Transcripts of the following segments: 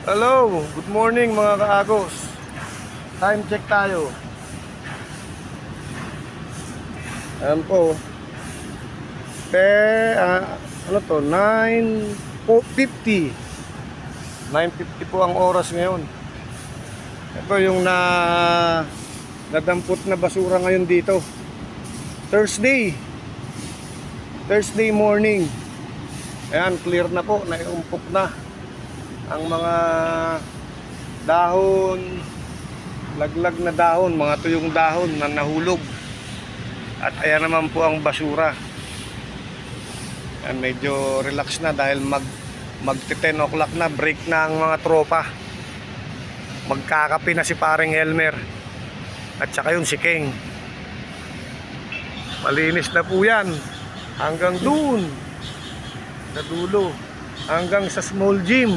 Hello, good morning mga kaagos. Time check tayo. Ayan po. Ano to? 9:50. 9:50 po ang oras ngayon. Ito yung nadampot na basura ngayon dito. Thursday morning. Ayan, clear na po, naiumpok na ang mga dahon, laglag na dahon, mga tuyong dahon na nahulog. At ayan naman po ang basura. Ayan, medyo relax na dahil magti 10 o'clock na, break na ang mga tropa. Magkakape na si paring Elmer at saka yun si King. Malinis na po yan hanggang dun sa dulo, hanggang sa small gym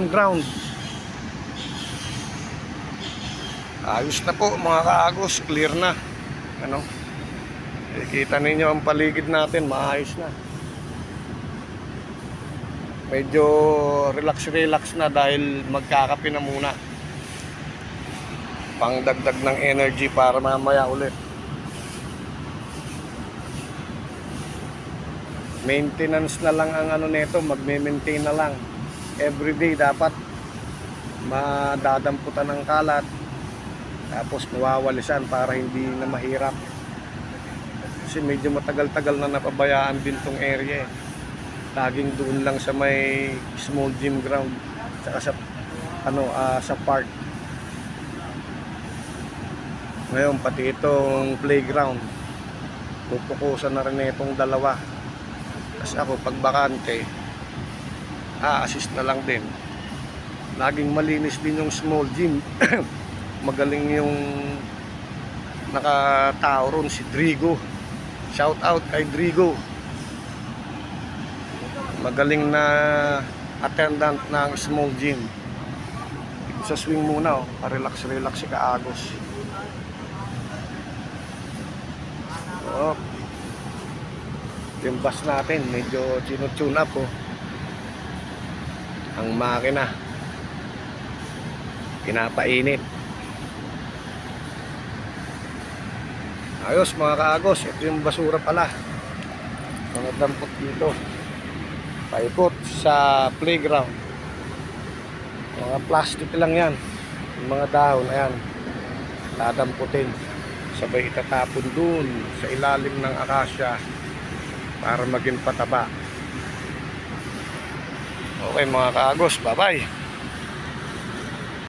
ground. Ayos na po mga kaagos, clear na. Ano? Kita ninyo ang paligid natin, maayos na. Medyo relax na dahil magkakape na muna. Pangdagdag ng energy para mamaya ulit. Maintenance na lang ang ano nito, magme-maintain na lang. Everyday dapat madadamputan ng kalat, tapos mawawalisan para hindi na mahirap. Kasi medyo matagal-tagal na napabayaan din tong area eh. Laging doon lang sa may small gym ground, saka sa park. Ngayon pati itong playground, pupukusan na rin itong dalawa. Kasi ako pag bakante, assist na lang din. Laging malinis din yung small gym. Magaling yung nakatao ron, si Drigo. Shout out kay Drigo. Magaling na attendant ng small gym. Sa swing muna, oh. Relax si kaagos. Oh. Yung bus natin medyo tune up oh. Ang makina pinapainit. Ayos mga kaagos, ito yung basura pala, mga dampot dito paikot sa playground. Mga plastic lang yan, yung mga dahon, ayan, dadamputin, sabay itatapon dun sa ilalim ng akasya para maging pataba. Okay mga kaagos, bye bye.